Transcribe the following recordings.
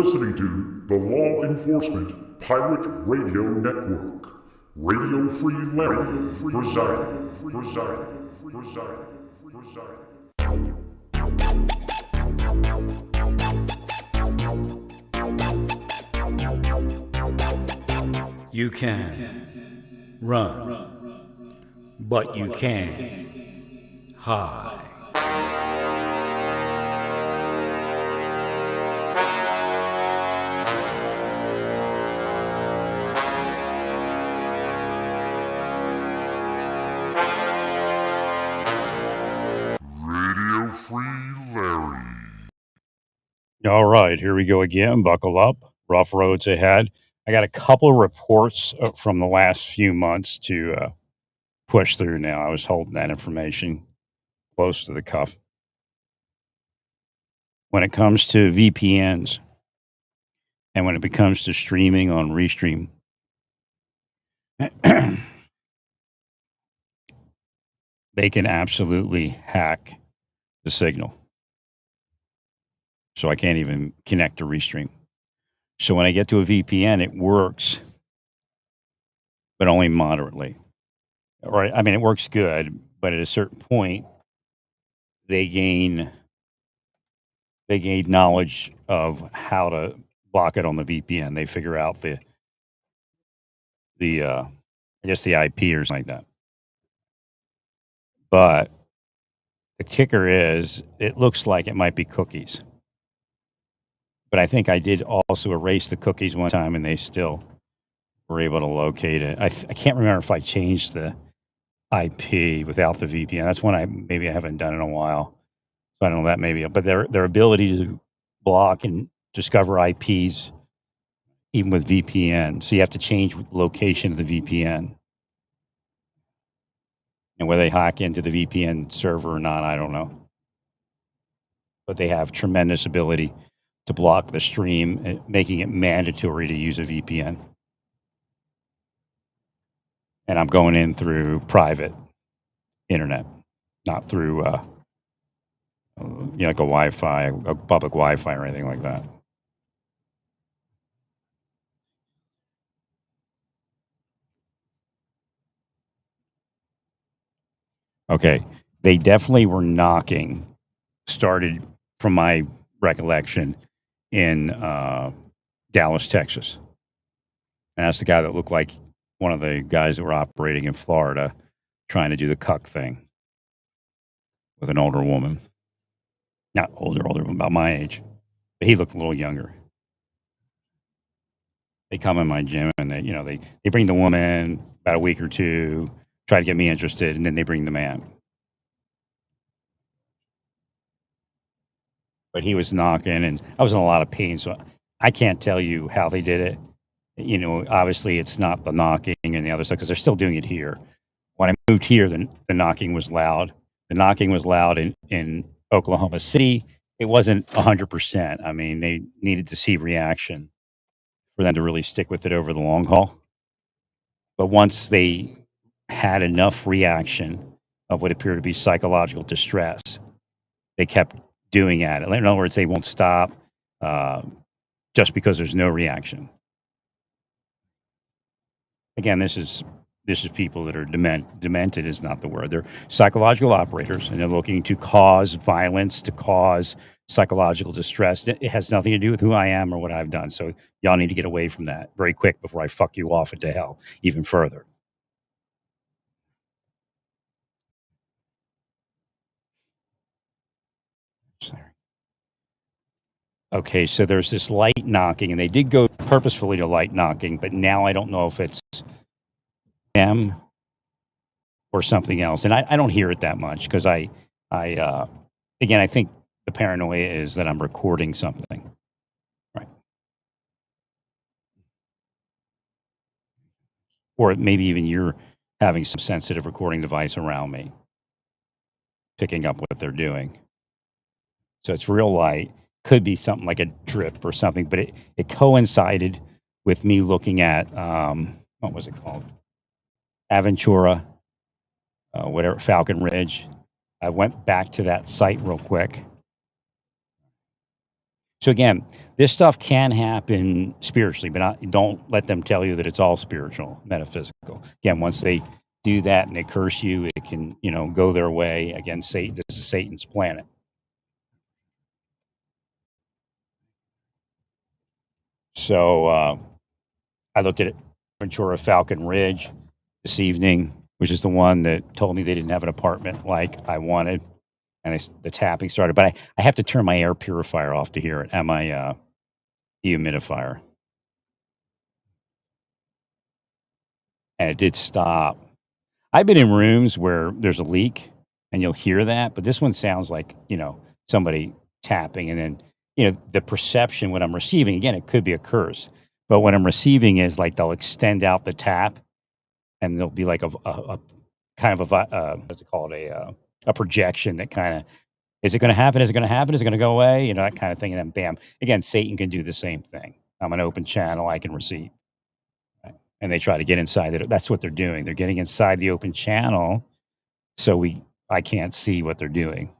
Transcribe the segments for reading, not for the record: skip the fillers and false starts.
listening to the Law Enforcement Pirate Radio Network. Radio Free Larry presiding. You can run, but you can't hide. Radio Free Larry. All right, here we go again. Buckle up. Rough roads ahead. I got a couple of reports from the last few months to push through now. I was holding that information close to the cuff. When it comes to VPNs and when it comes to streaming on Restream, they can absolutely hack the signal. So I can't even connect to Restream. So when I get to a VPN, it works, but only moderately. Right? I mean, it works good, but at a certain point, they gain knowledge of how to block it on the VPN. They figure out the I guess the IP or something like that. But the kicker is, it looks like it might be cookies. But I think I did also erase the cookies one time, and they still were able to locate it. I can't remember if I changed the IP without the VPN. That's one I haven't done in a while. So I don't know, that maybe. But their ability to block and discover IPs even with VPN. So you have to change location of the VPN. And whether they hack into the VPN server or not, I don't know. But they have tremendous ability to block the stream, making it mandatory to use a VPN. And I'm going in through private internet, not through like a Wi-Fi, a public Wi-Fi or anything like that. Okay, they definitely were knocking. Started from my recollection in Dallas, Texas. And that's the guy that looked like one of the guys that were operating in Florida, trying to do the cuck thing with an older woman. Not older, about my age. But he looked a little younger. They come in my gym and they bring the woman about a week or two, try to get me interested, and then they bring the man. But he was knocking, and I was in a lot of pain, so I can't tell you how they did it. Obviously it's not the knocking and the other stuff, because they're still doing it here. When I moved here, the knocking was loud. The knocking was loud in Oklahoma City. It wasn't 100%. I mean, they needed to see reaction for them to really stick with it over the long haul. But once they had enough reaction of what appeared to be psychological distress, they kept doing it. In other words, they won't stop just because there's no reaction. Again, this is people that are demented is not the word. They're psychological operators, and they're looking to cause violence, to cause psychological distress. It has nothing to do with who I am or what I've done. So y'all need to get away from that very quick before I fuck you off into hell even further. Okay, so there's this light knocking, and they did go purposefully to light knocking, but now I don't know if it's them or something else. And I don't hear it that much because again, I think the paranoia is that I'm recording something. Right. Or maybe even you're having some sensitive recording device around me, picking up what they're doing. So it's real light. Could be something like a drip or something, but it coincided with me looking at, what was it called? Aventura, whatever, Falcon Ridge. I went back to that site real quick. So again, this stuff can happen spiritually, but don't let them tell you that it's all spiritual, metaphysical. Again, once they do that and they curse you, it can, go their way. Again, Satan, this is Satan's planet. So I looked at Ventura Falcon Ridge this evening, which is the one that told me they didn't have an apartment like I wanted. And the tapping started, but I have to turn my air purifier off to hear it and my dehumidifier. And it did stop. I've been in rooms where there's a leak and you'll hear that, but this one sounds like, somebody tapping. And then, the perception, what I'm receiving, again, it could be a curse, but what I'm receiving is like they'll extend out the tap and there'll be like a kind of what's it called? A projection that kind of, is it going to happen? Is it going to happen? Is it going to go away? That kind of thing. And then bam. Again, Satan can do the same thing. I'm an open channel. I can receive. Right? And they try to get inside it. That's what they're doing. They're getting inside the open channel so I can't see what they're doing.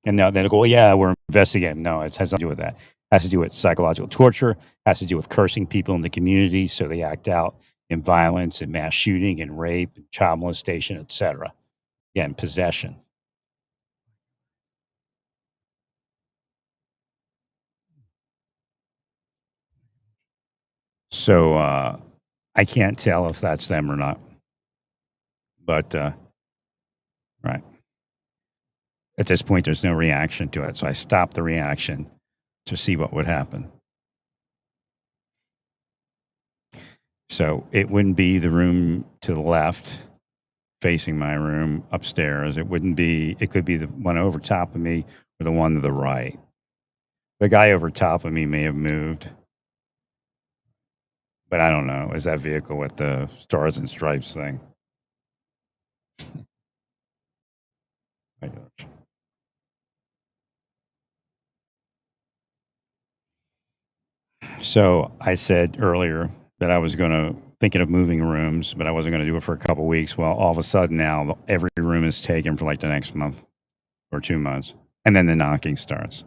And now they'll go, well, yeah, we're investigating. No, it has nothing to do with that. It has to do with psychological torture, has to do with cursing people in the community so they act out in violence and mass shooting and rape and child molestation, etc. Again, possession. So I can't tell if that's them or not. But right. At this point, there's no reaction to it. So I stopped the reaction to see what would happen. So it wouldn't be the room to the left facing my room upstairs. It wouldn't be, it could be the one over top of me or the one to the right. The guy over top of me may have moved, but I don't know. Is that vehicle with the stars and stripes thing? My gosh. So I said earlier that I was going to thinking of moving rooms, but I wasn't going to do it for a couple weeks. Well, all of a sudden now every room is taken for like the next month or 2 months, and then the knocking starts.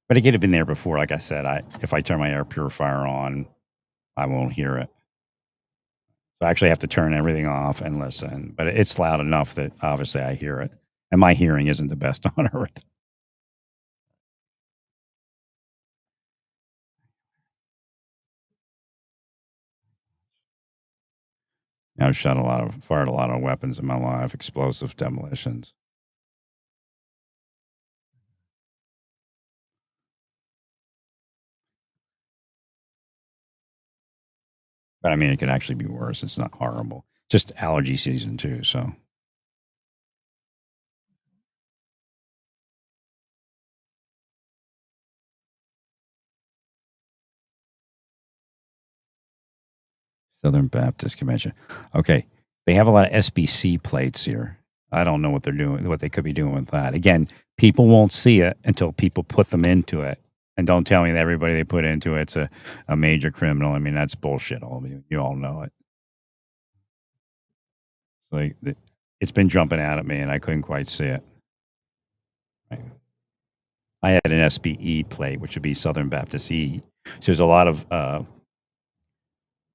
But it could have been there before. Like I said, if I turn my air purifier on, I won't hear it. So I actually have to turn everything off and listen. But it's loud enough that obviously I hear it, and my hearing isn't the best on earth. I've fired a lot of weapons in my life, explosive demolitions. But I mean, it could actually be worse. It's not horrible. Just allergy season too. So Southern Baptist Convention. Okay, they have a lot of SBC plates here. I don't know what they're doing, what they could be doing with that. Again, people won't see it until people put them into it. And don't tell me that everybody they put into it's a major criminal. I mean, that's bullshit. All of you, you all know it. Like it's been jumping out at me, and I couldn't quite see it. Right. I had an SBE plate, which would be Southern Baptist E. So there's a lot of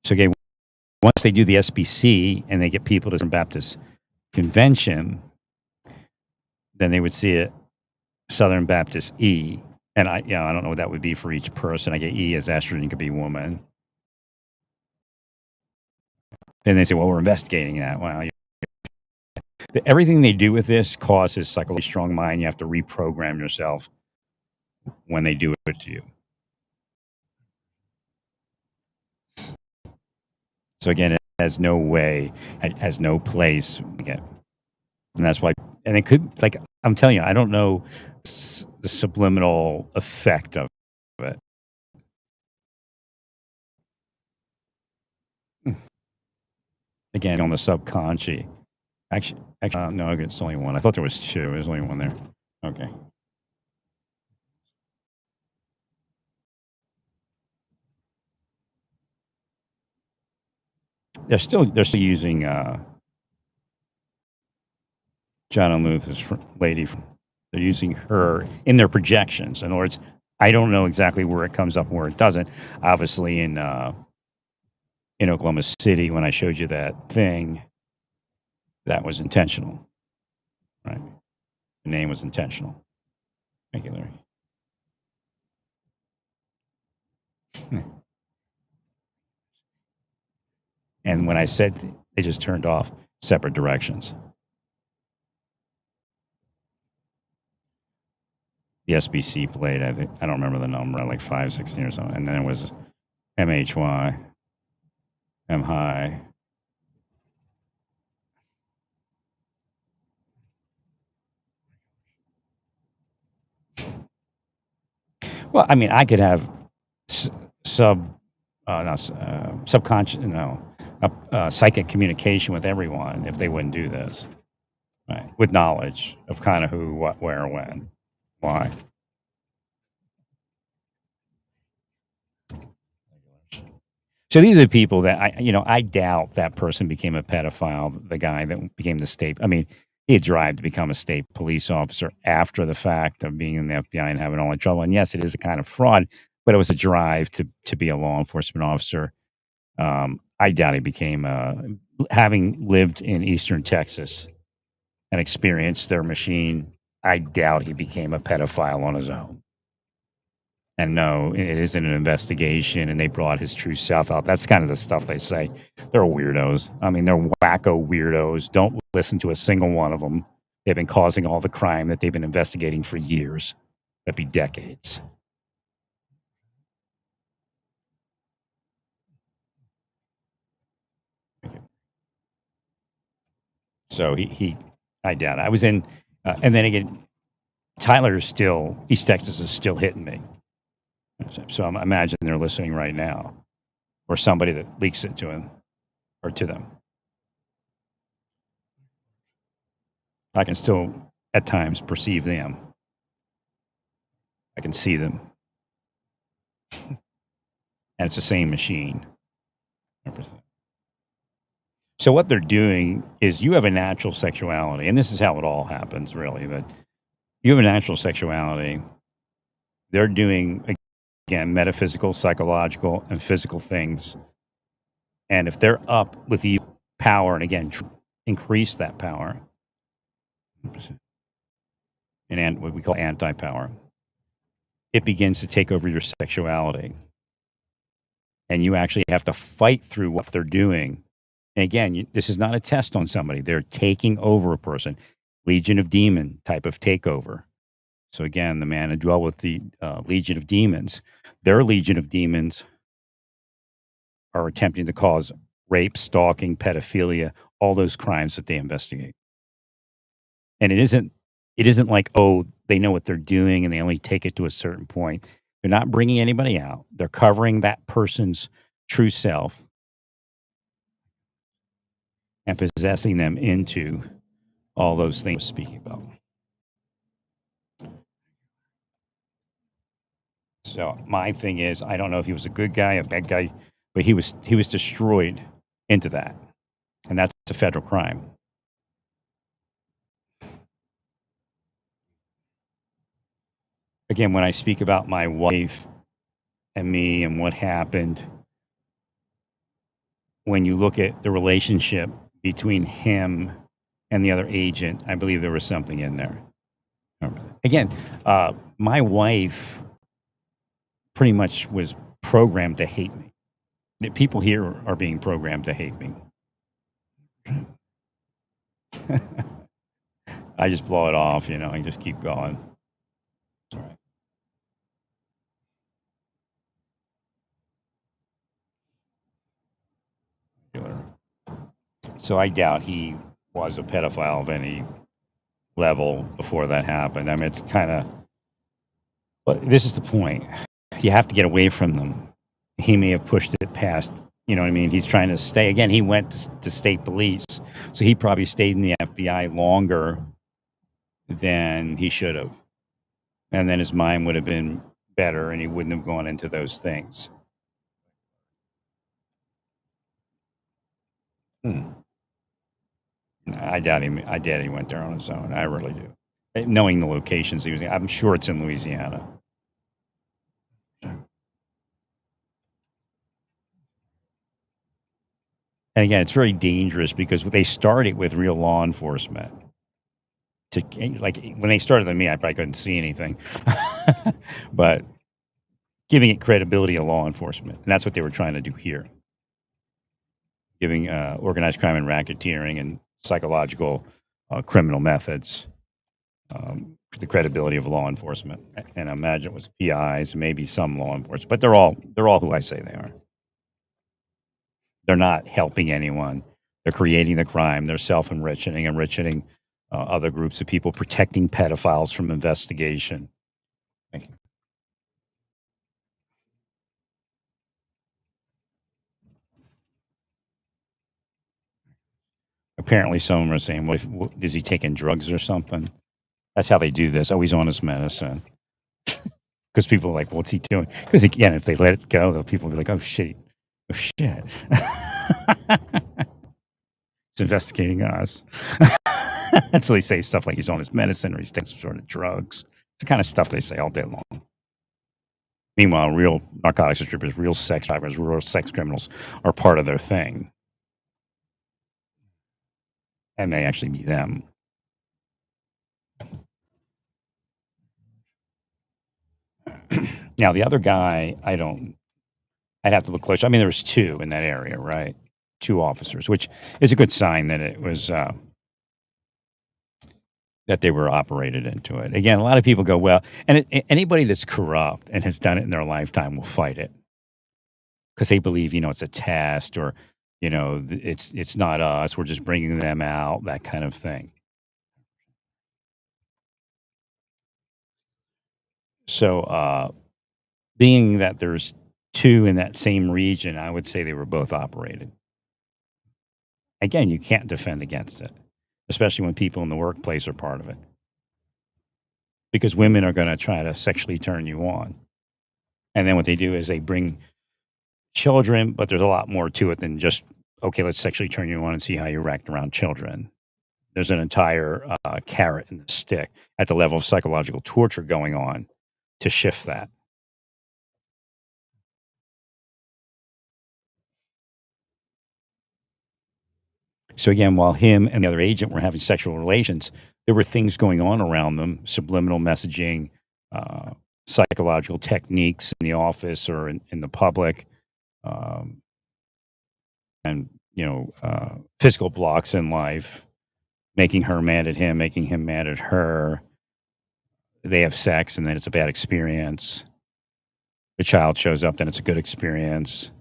so again, once they do the SBC and they get people to Southern Baptist Convention, then they would see it Southern Baptist E. And I don't know what that would be for each person. I get E as estrogen, could be woman. Then they say, well, we're investigating that. Well, everything they do with this causes psychologically strong mind. You have to reprogram yourself when they do it to you. So again, it has no way, it has no place. Again, and that's why, and it could, like, I'm telling you, I don't know the subliminal effect of it. Again, on the subconscious. Actually, no, it's only one. I thought there was two. There's only one there. Okay. They're still using John O'Muth's lady. They're using her in their projections. In other words, I don't know exactly where it comes up and where it doesn't. Obviously, in Oklahoma City, when I showed you that thing, that was intentional, right? The name was intentional. Thank you, Larry. And when I said they just turned off separate directions, the SBC played. I think I don't remember the number, like 516 or something, and then it was MHY, M high. Well, I mean, I could have sub, not subconscious, psychic communication with everyone if they wouldn't do this, right? With knowledge of kind of who, what, where, when, why. So these are the people that I doubt that person became a pedophile. The guy that became the state, I mean, he had drive to become a state police officer after the fact of being in the FBI and having all the trouble. And yes, it is a kind of fraud, but it was a drive to be a law enforcement officer. I doubt he became having lived in Eastern Texas and experienced their machine. I doubt he became a pedophile on his own. And no, it isn't an investigation, and they brought his true self out. That's kind of the stuff they say. They're weirdos. I mean, they're wacko weirdos. Don't listen to a single one of them. They've been causing all the crime that they've been investigating for years. That'd be decades. So I doubt it. I was in, and then again, Tyler is still, East Texas is still hitting me. So I imagine they're listening right now, or somebody that leaks it to him or to them. I can still, at times, perceive them. I can see them. And it's the same machine. 100%. So what they're doing is you have a natural sexuality, and this is how it all happens, really. But you have a natural sexuality. They're doing, again, metaphysical, psychological, and physical things. And if they're up with the power, and again, increase that power, 100%, and what we call anti-power, it begins to take over your sexuality. And you actually have to fight through what they're doing. And again, this is not a test on somebody. They're taking over a person. Legion of Demon type of takeover. So again, the man who dwelt with the Legion of Demons, their Legion of Demons are attempting to cause rape, stalking, pedophilia, all those crimes that they investigate. And it isn't like, oh, they know what they're doing and they only take it to a certain point. They're not bringing anybody out. They're covering that person's true self and possessing them into all those things we're speaking about. So my thing is, I don't know if he was a good guy, a bad guy, but he was destroyed into that, and that's a federal crime. Again, when I speak about my wife and me and what happened, when you look at the relationship between him and the other agent, I believe there was something in there. Again, my wife pretty much was programmed to hate me. The people here are being programmed to hate me. I just blow it off, and just keep going. All right. So I doubt he was a pedophile of any level before that happened. I mean, it's kind of, but this is the point. You have to get away from them. He may have pushed it past, you know what I mean? He's trying to stay. Again, he went to state police, so he probably stayed in the FBI longer than he should have. And then his mind would have been better and he wouldn't have gone into those things. I doubt he went there on his own. I really do. Knowing the locations he was in, I'm sure it's in Louisiana. And again, it's very dangerous because they started with real law enforcement. Like when they started with me, I probably couldn't see anything, but giving it credibility of law enforcement, and that's what they were trying to do here, giving organized crime and racketeering and psychological criminal methods the credibility of law enforcement. And I imagine it was PIs, maybe some law enforcement, but they're all who I say they are. They're not helping anyone. They're creating the crime. They're enriching other groups of people, protecting pedophiles from investigation. Thank you. Apparently, someone was saying, "Well, is he taking drugs or something?" That's how they do this. Oh, he's on his medicine. Because people are like, "What's he doing?" Because again, if they let it go, the people will be like, "Oh shit, oh shit." It's investigating us. And so they say stuff like he's on his medicine or he's taking some sort of drugs. It's the kind of stuff they say all day long. Meanwhile, real narcotics distributors, real sex drivers, real sex criminals are part of their thing. And may actually be them. Now, the other guy, I'd have to look closer. I mean, there was two in that area, right? Two officers, which is a good sign that it was that they were operated into it. Again, a lot of people go, well, and anybody that's corrupt and has done it in their lifetime will fight it because they believe, it's a test or, it's not us. We're just bringing them out, that kind of thing. So, being that there's two in that same region, I would say they were both operated. Again, you can't defend against it, especially when people in the workplace are part of it. Because women are going to try to sexually turn you on. And then what they do is they bring children, but there's a lot more to it than just, okay, let's sexually turn you on and see how you react around children. There's an entire carrot and the stick at the level of psychological torture going on to shift that. So again, while him and the other agent were having sexual relations, there were things going on around them, subliminal messaging, uh, psychological techniques in the office or in the public, um, and physical blocks in life, making her mad at him, making him mad at her. They have sex, and then it's a bad experience. The child shows up, then it's a good experience.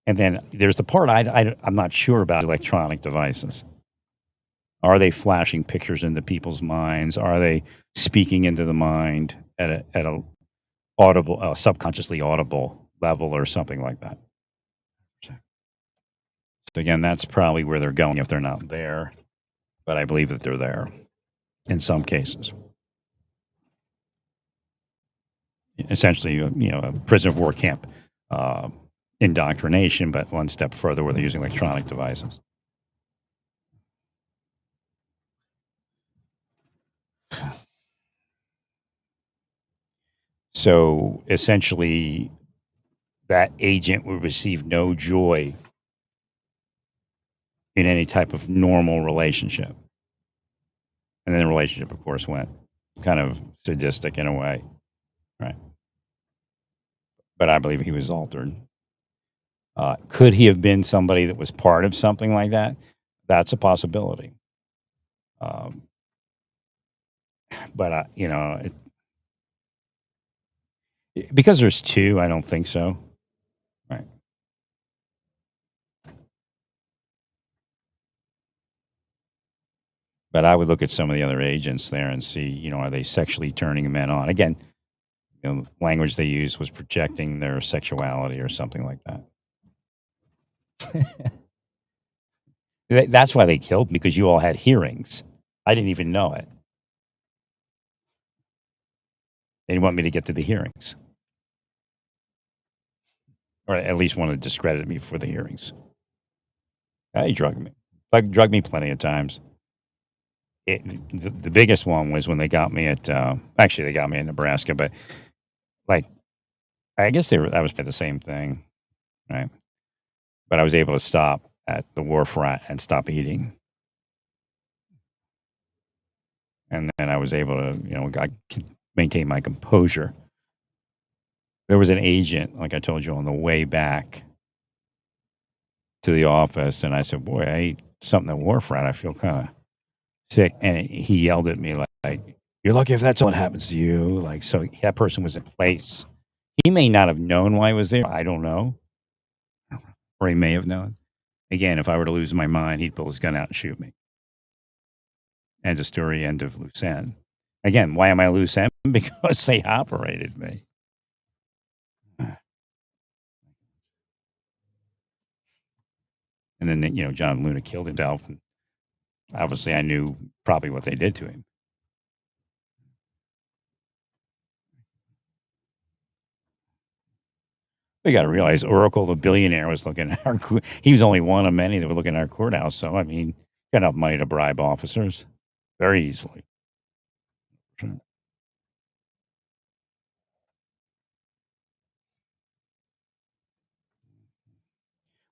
And then there's the part I'm not sure about electronic devices. Are they flashing pictures into people's minds? Are they speaking into the mind at a audible, subconsciously audible level or something like that? So again, that's probably where they're going if they're not there. But I believe that they're there in some cases. Essentially, a prisoner of war camp indoctrination, but one step further where they're using electronic devices. So essentially, that agent would receive no joy in any type of normal relationship. And then the relationship, of course, went kind of sadistic in a way, right? But I believe he was altered. Could he have been somebody that was part of something like that? That's a possibility. Um, but because there's two, I don't think so. Right. But I would look at some of the other agents there and see, are they sexually turning men on? Again, language they used was projecting their sexuality or something like that. That's why they killed me, because you all had hearings. I didn't even know it. They didn't want me to get to the hearings, or at least wanted to discredit me for the hearings. He drugged me. Drugged me plenty of times. The biggest one was when they got me at. Actually, they got me in Nebraska, but like, I guess that was the same thing. right? But I was able to stop at the Wharf Rat and stop eating. And then I was able to, maintain my composure. There was an agent, like I told you, on the way back to the office, and I said, "Boy, I ate something at Wharf Rat. I feel kind of sick." And he yelled at me like, "You're lucky if that's what happens to you." Like, so that person was in place. He may not have known why I was there. I don't know, or he may have known. Again, if I were to lose my mind, he'd pull his gun out and shoot me. End of story. End of loose end. Again, why am I loose end? Because they operated me. And then, John Luna killed himself. And obviously, I knew probably what they did to him. We got to realize Oracle, the billionaire, was looking at our. He was only one of many that were looking at our courthouse. So, I mean, got enough money to bribe officers very easily. Sure.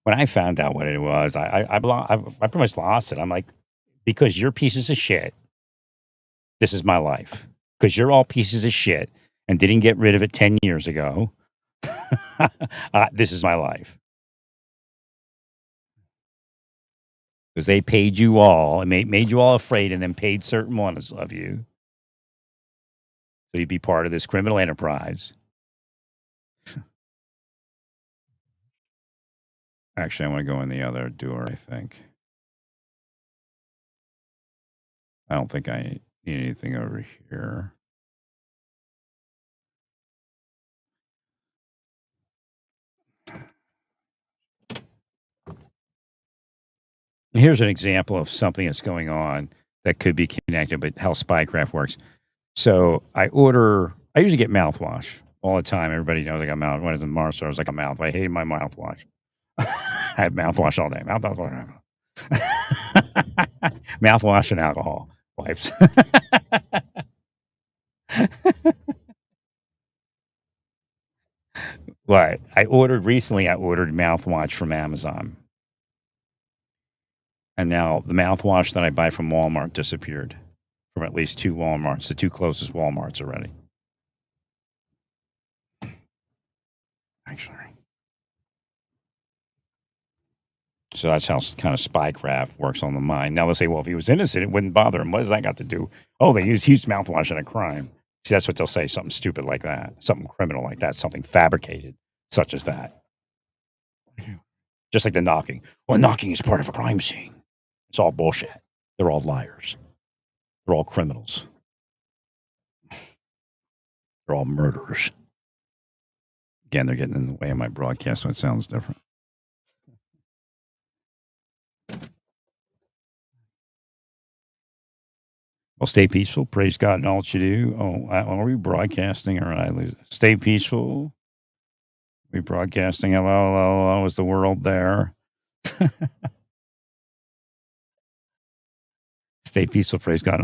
When I found out what it was, I pretty much lost it. I'm like, because you're pieces of shit, this is my life. Because you're all pieces of shit and didn't get rid of it 10 years ago, this is my life. Because they paid you all and made you all afraid and then paid certain ones of you. So you'd be part of this criminal enterprise. Actually, I want to go in the other door, I think. I don't think I need anything over here. Here's an example of something that's going on that could be connected, but how spycraft works. So I usually get mouthwash all the time. Everybody knows I got mouthwash. When I was in Marshall, I was like a mouthwash. I hated my mouthwash. I had mouthwash all day. Mouthwash and alcohol wipes. But I ordered mouthwash from Amazon. And now the mouthwash that I buy from Walmart disappeared from at least 2 Walmarts, the 2 closest Walmarts already. Actually. So that's how kind of spycraft works on the mind. Now they'll say, well, if he was innocent, it wouldn't bother him. What does that got to do? Oh, they used mouthwash in a crime. See, that's what they'll say, something stupid like that, something criminal like that, something fabricated, such as that. Just like the knocking. Well, knocking is part of a crime scene. It's all bullshit. They're all liars. They're all criminals. They're all murderers. Again, they're getting in the way of my broadcast, so it sounds different. Well, stay peaceful. Praise God in all that you do. Oh, are we broadcasting or I lose it? Stay peaceful. We broadcasting. Hello, hello, hello. Is the world there? Stay peaceful. Praise God.